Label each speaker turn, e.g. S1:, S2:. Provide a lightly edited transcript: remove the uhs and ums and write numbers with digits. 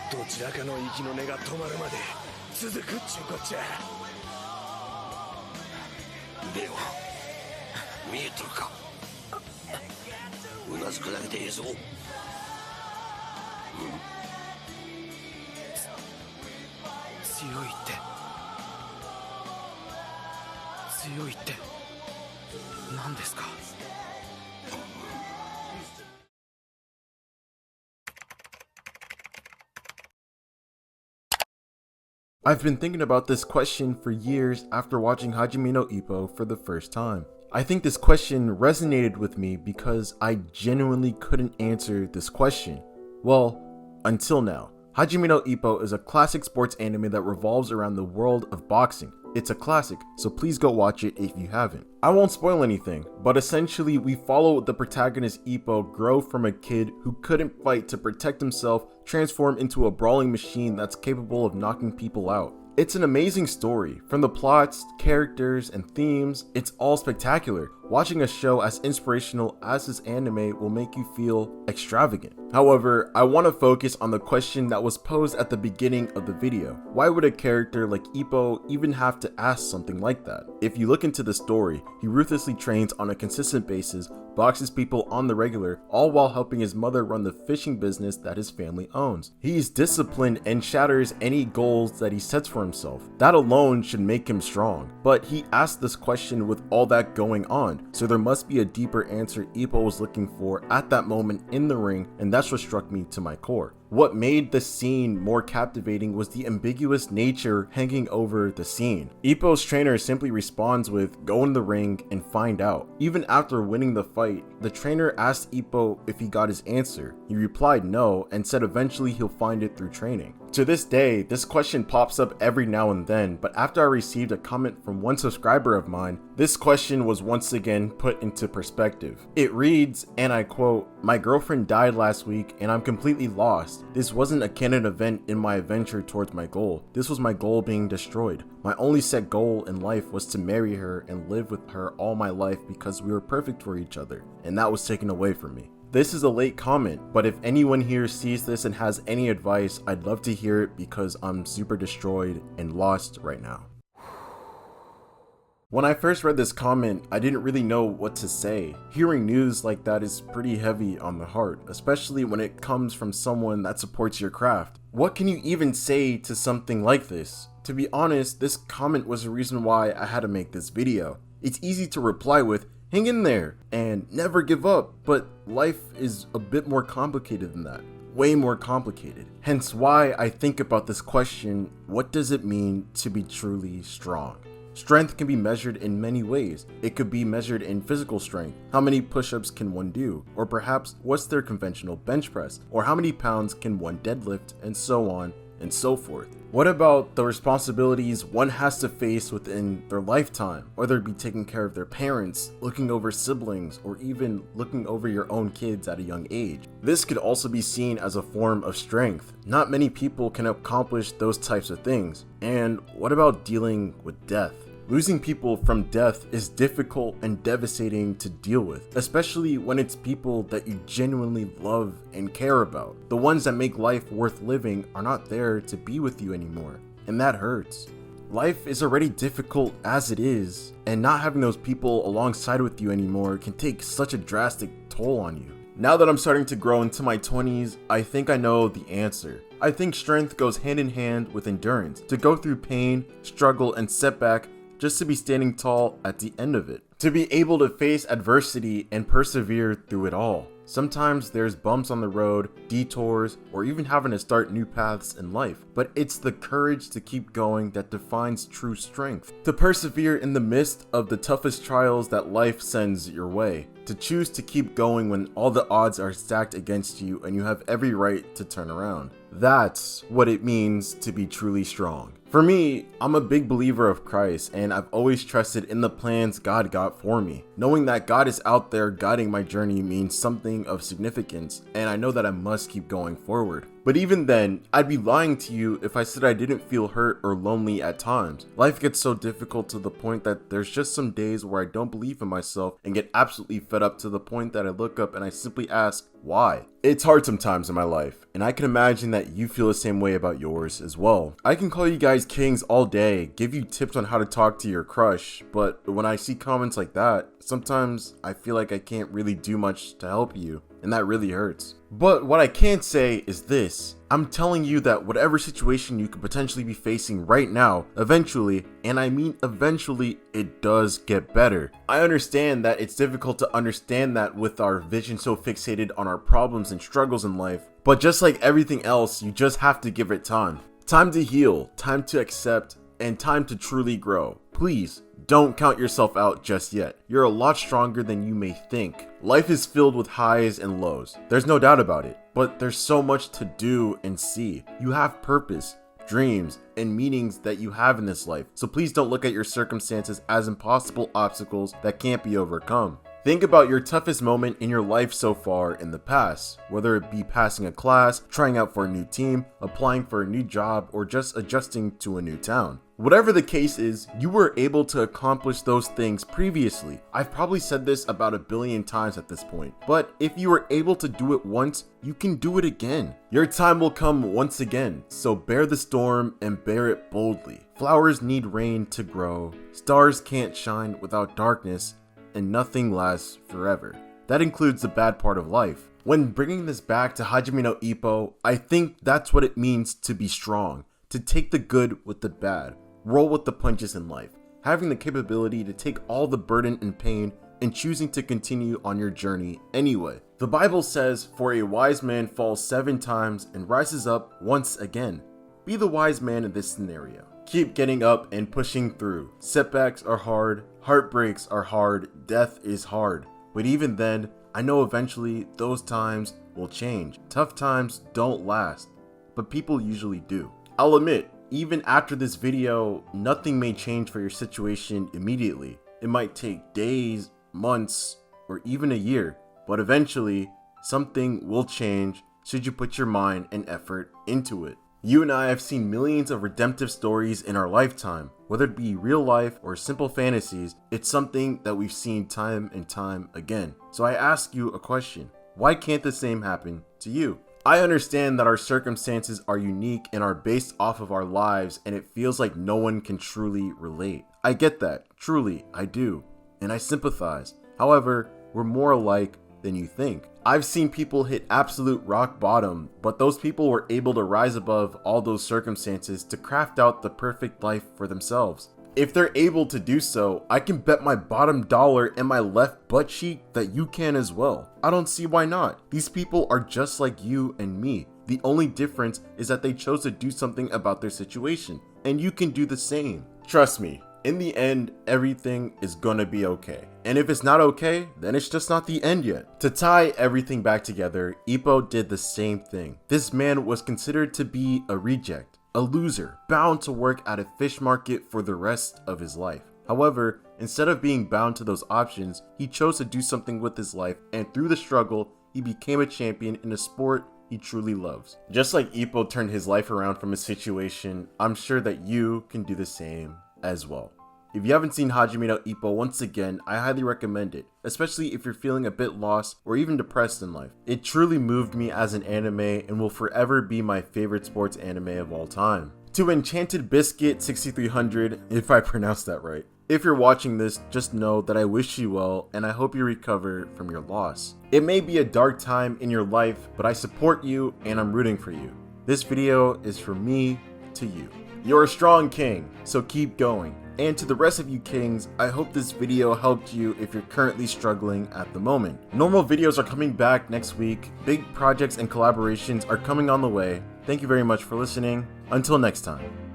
S1: どちらかの息の根が止まるまで続くっちゅうこっちゃ。でも見えとるか。うなずくだけでええぞ。強いって何ですか。
S2: I've been thinking about this question for years after watching Hajime no Ippo for the first time. I think this question resonated with me because I genuinely couldn't answer this question. Well, until now. Hajime no Ippo is a classic sports anime that revolves around the world of boxing. It's a classic, so please go watch it if you haven't. I won't spoil anything, but essentially we follow the protagonist Ippo grow from a kid who couldn't fight to protect himself, transform into a brawling machine that's capable of knocking people out. It's an amazing story. From the plots, characters, and themes, it's all spectacular. Watching a show as inspirational as this anime will make you feel extravagant. However, I want to focus on the question that was posed at the beginning of the video. Why would a character like Ippo even have to ask something like that? If you look into the story, he ruthlessly trains on a consistent basis, boxes people on the regular, all while helping his mother run the fishing business that his family owns. He's disciplined and shatters any goals that he sets for himself. That alone should make him strong. But he asked this question with all that going on, so there must be a deeper answer Ippo was looking for at that moment in the ring, and that's what struck me to my core. What made the scene more captivating was the ambiguous nature hanging over the scene. Ippo's trainer simply responds with, "Go in the ring and find out." Even after winning the fight, the trainer asked Ippo if he got his answer. He replied no and said eventually he'll find it through training. To this day, this question pops up every now and then, but after I received a comment from one subscriber of mine, this question was once again put into perspective. It reads, and I quote, "My girlfriend died last week and I'm completely lost. This wasn't a canon event in my adventure towards my goal. This was my goal being destroyed. My only set goal in life was to marry her and live with her all my life because we were perfect for each other, and that was taken away from me." This is a late comment, but if anyone here sees this and has any advice, I'd love to hear it because I'm super destroyed and lost right now. When I first read this comment, I didn't really know what to say. Hearing news like that is pretty heavy on the heart, especially when it comes from someone that supports your craft. What can you even say to something like this? To be honest, this comment was the reason why I had to make this video. It's easy to reply with, "Hang in there," and "never give up," but life is a bit more complicated than that. Way more complicated. Hence why I think about this question, what does it mean to be truly strong? Strength can be measured in many ways. It could be measured in physical strength. How many push-ups can one do? Or perhaps what's their conventional bench press? Or how many pounds can one deadlift? And so on and so forth. What about the responsibilities one has to face within their lifetime? Whether it be taking care of their parents, looking over siblings, or even looking over your own kids at a young age. This could also be seen as a form of strength. Not many people can accomplish those types of things. And what about dealing with death? Losing people from death is difficult and devastating to deal with, especially when it's people that you genuinely love and care about. The ones that make life worth living are not there to be with you anymore, and that hurts. Life is already difficult as it is, and not having those people alongside with you anymore can take such a drastic toll on you. Now that I'm starting to grow into my 20s, I think I know the answer. I think strength goes hand in hand with endurance, to go through pain, struggle, and setback just to be standing tall at the end of it. To be able to face adversity and persevere through it all. Sometimes there's bumps on the road, detours, or even having to start new paths in life, but it's the courage to keep going that defines true strength. To persevere in the midst of the toughest trials that life sends your way. To choose to keep going when all the odds are stacked against you and you have every right to turn around. That's what it means to be truly strong. For me, I'm a big believer of Christ, and I've always trusted in the plans God got for me. Knowing that God is out there guiding my journey means something of significance, and I know that I must keep going forward. But even then, I'd be lying to you if I said I didn't feel hurt or lonely at times. Life gets so difficult to the point that there's just some days where I don't believe in myself and get absolutely fed up to the point that I look up and I simply ask, Why? It's hard sometimes in my life, and I can imagine that you feel the same way about yours as well. I can call you guys kings all day, give you tips on how to talk to your crush, but when I see comments like that, sometimes I feel like I can't really do much to help you, and that really hurts. But what I can say is this: I'm telling you that whatever situation you could potentially be facing right now, eventually, and I mean eventually, it does get better. I understand that it's difficult to understand that with our vision so fixated on our problems and struggles in life, but just like everything else, you just have to give it time. Time to heal, time to accept, and time to truly grow. Please, don't count yourself out just yet. You're a lot stronger than you may think. Life is filled with highs and lows. There's no doubt about it, but there's so much to do and see. You have purpose, dreams, and meanings that you have in this life. So please don't look at your circumstances as impossible obstacles that can't be overcome. Think about your toughest moment in your life so far in the past, whether it be passing a class, trying out for a new team, applying for a new job, or just adjusting to a new town. Whatever the case is, you were able to accomplish those things previously. I've probably said this about 1 billion times at this point, but if you were able to do it once, you can do it again. Your time will come once again, so bear the storm and bear it boldly. Flowers need rain to grow, stars can't shine without darkness, and nothing lasts forever. That includes the bad part of life. When bringing this back to Hajime no Ippo, I think that's what it means to be strong, to take the good with the bad, roll with the punches in life, having the capability to take all the burden and pain and choosing to continue on your journey anyway. The Bible says, "For a wise man falls 7 times and rises up once again." Be the wise man in this scenario. Keep getting up and pushing through. Setbacks are hard, heartbreaks are hard, death is hard. But even then, I know eventually those times will change. Tough times don't last, but people usually do. I'll admit, even after this video, nothing may change for your situation immediately. It might take days, months, or even a year, but eventually, something will change should you put your mind and effort into it. You and I have seen millions of redemptive stories in our lifetime. Whether it be real life or simple fantasies, it's something that we've seen time and time again. So I ask you a question: why can't the same happen to you? I understand that our circumstances are unique and are based off of our lives, and it feels like no one can truly relate. I get that, truly, I do, and I sympathize. However, we're more alike than you think. I've seen people hit absolute rock bottom, but those people were able to rise above all those circumstances to craft out the perfect life for themselves. If they're able to do so, I can bet my bottom dollar and my left butt cheek that you can as well. I don't see why not. These people are just like you and me. The only difference is that they chose to do something about their situation, and you can do the same. Trust me, in the end, everything is gonna be okay. And if it's not okay, then it's just not the end yet. To tie everything back together, Ippo did the same thing. This man was considered to be a reject, a loser, bound to work at a fish market for the rest of his life. However, instead of being bound to those options, he chose to do something with his life, and through the struggle, he became a champion in a sport he truly loves. Just like Ippo turned his life around from his situation, I'm sure that you can do the same as well. If you haven't seen Hajime no Ippo, once again, I highly recommend it, especially if you're feeling a bit lost or even depressed in life. It truly moved me as an anime and will forever be my favorite sports anime of all time. To Enchanted Biscuit 6300, if I pronounced that right. If you're watching this, just know that I wish you well and I hope you recover from your loss. It may be a dark time in your life, but I support you and I'm rooting for you. This video is from me to you. You're a strong king, so keep going. And to the rest of you kings, I hope this video helped you if you're currently struggling at the moment. Normal videos are coming back next week. Big projects and collaborations are coming on the way. Thank you very much for listening. Until next time.